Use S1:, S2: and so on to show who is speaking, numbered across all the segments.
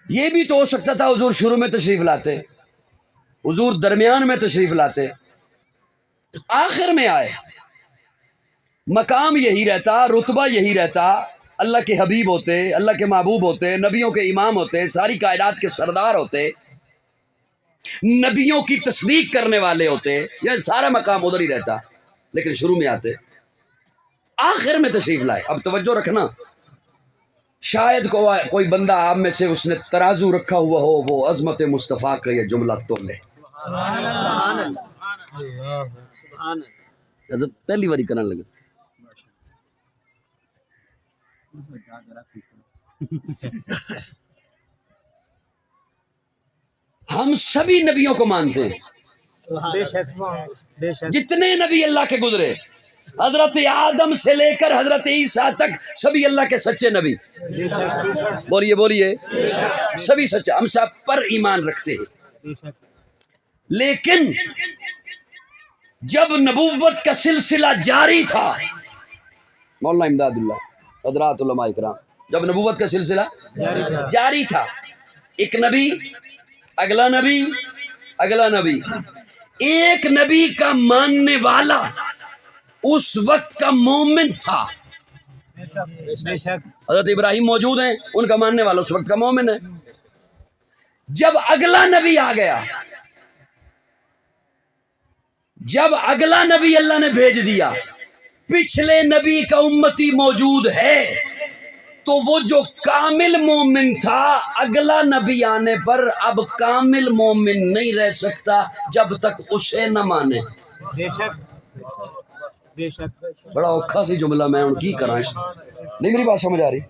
S1: یہ بھی تو ہو سکتا تھا حضور شروع میں تشریف لاتے، حضور درمیان میں تشریف لاتے، آخر میں آئے، مقام یہی رہتا، رتبہ یہی رہتا، اللہ کے حبیب ہوتے، اللہ کے محبوب ہوتے، نبیوں کے امام ہوتے، ساری کائنات کے سردار ہوتے، نبیوں کی تصدیق کرنے والے ہوتے، یہ سارا مقام ادھر ہی رہتا، لیکن شروع میں آتے، آخر میں تشریف لائے۔ اب توجہ رکھنا، شاید کوئی بندہ آپ میں سے اس نے ترازو رکھا ہوا ہو، وہ عظمت مصطفیٰ کا یہ جملہ تولے۔
S2: سبحان اللہ، سبحان اللہ۔
S1: حضرت پہلی باری کرنے لگا۔ ہم سبھی نبیوں کو مانتے ہیں،
S2: بے شک، بے شک،
S1: جتنے نبی اللہ کے گزرے، حضرت آدم سے لے کر حضرت عیسیٰ تک سبھی اللہ کے سچے نبی۔
S2: بے شک،
S1: بولیے بولیے، سبھی سچے، ہم سب پر ایمان رکھتے ہیں۔
S2: بے شک،
S1: لیکن جب نبوت کا سلسلہ جاری تھا، مولانا امداد اللہ، حضرات علماء کرام، جب نبوت کا سلسلہ جاری تھا، ایک نبی، اگلا نبی، اگلا نبی، ایک نبی کا ماننے والا اس وقت کا مومن تھا۔
S2: بے شک،
S1: حضرت ابراہیم موجود ہیں، ان کا ماننے والا اس وقت کا مومن ہے۔ جب اگلا نبی آ گیا، جب اگلا نبی اللہ نے بھیج دیا، پچھلے نبی کا امتی موجود ہے، تو وہ جو کامل مومن تھا اگلا نبی آنے پر اب کامل مومن نہیں رہ سکتا جب تک اسے نہ مانے۔
S2: بے شک، بے شک،
S1: بڑا اوکھا سی جملہ، میں ان کی کرا نہیں، میری بات سمجھ آ رہی؟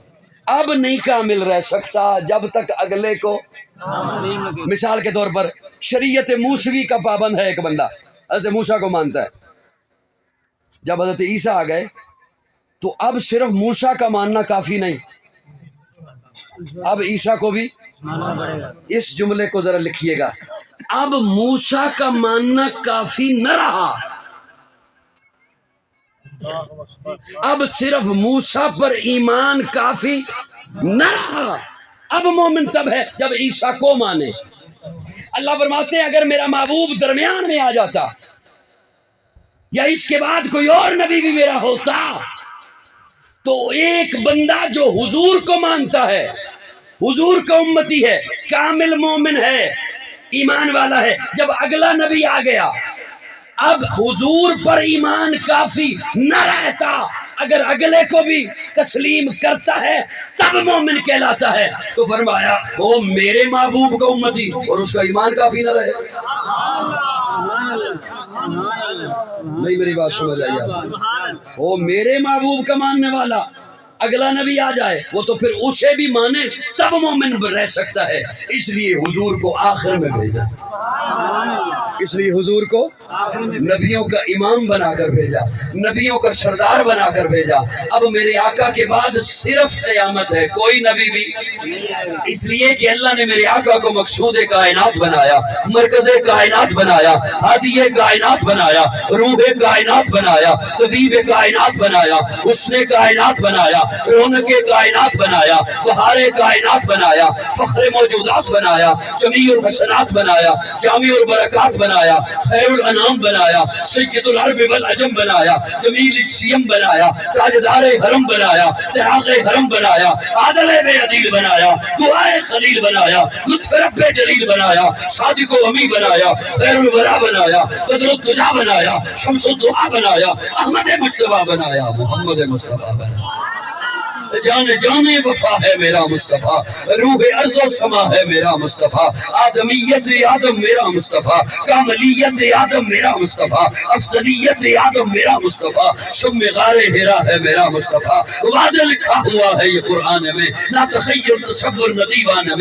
S1: اب نہیں کامل رہ سکتا جب تک اگلے کو،
S2: تسلیم لگے۔
S1: مثال کے طور پر شریعت موسوی کا پابند ہے ایک بندہ، حضرت موسیٰ کو مانتا ہے، جب حضرت عیسیٰ آ گئے تو اب صرف موسیٰ کا ماننا کافی نہیں، اب عیسیٰ کو بھی۔
S2: ماننا پڑے گا۔
S1: اس جملے کو ذرا لکھیے گا، اب موسیٰ کا ماننا کافی نہ رہا، اب صرف موسیٰ پر ایمان کافی نہ رہا، اب مومن تب ہے جب عیسیٰ کو مانے۔ اللہ فرماتے ہیں اگر میرا محبوب درمیان میں آ جاتا یا اس کے بعد کوئی اور نبی بھی میرا ہوتا تو ایک بندہ جو حضور کو مانتا ہے، حضور کا امتی ہے، کامل مومن ہے، ایمان والا ہے، جب اگلا نبی آ گیا اب حضور پر ایمان کافی نہ رہتا، اگر اگلے کو بھی تسلیم کرتا ہے تب مومن کہلاتا ہے۔ تو فرمایا وہ میرے محبوب کا امتی اور اس کا ایمان کافی نہ رہے۔ نہیں میری بات سمجھ آئی آپ؟ وہ میرے محبوب کا ماننے والا اگلا نبی آ جائے وہ تو پھر اسے بھی مانے تب مومن رہ سکتا ہے، اس لیے حضور کو آخر میں بھیجا، اس لیے حضور کو نبیوں کا امام بنا کر بھیجا، نبیوں کا سردار بنا کر بھیجا۔ اب میرے آقا کے بعد صرف قیامت ہے، کوئی نبی بھی، اس لیے کہ اللہ نے میرے آقا کو مقصود کائنات بنایا، مرکز کائنات بنایا، ہادی کائنات بنایا، روح کائنات بنایا، طبیب کائنات بنایا، حسن کائنات بنایا، رونق کائنات بنایا، بہار کائنات بنایا، فخر موجودات بنایا، جمیع الحسنات بنایا، جامع البرکات بنایا، خیر الانام بنایا، سید العرب والعجم بنایا، جمیل السیم بنایا، تاجدار حرم بنایا، چراغ حرم بنایا، عادل بے عدیل بنایا، دعائے خلیل بنایا، لطف رب جلیل بنایا، صادق و امی بنایا، خیر الورا بنایا، بدر الدجا بنایا، شمس الدعا بنایا، احمد مصطفیٰ بنایا، محمد مصطفیٰ بنایا۔ جان جان وفا ہے میرا مصطفیٰ، روح ارض و سما ہے میرا مصطفیٰ، آدمیت آدم میرا مصطفیٰ، کاملیت آدم میرا مصطفیٰ، افضلیت آدم میرا مصطفیٰ، شم غار ہرا ہے میرا مصطفیٰ۔ واضح لکھا ہوا ہے یہ قرآن میں، نہ تخیل تصور نہ دیوان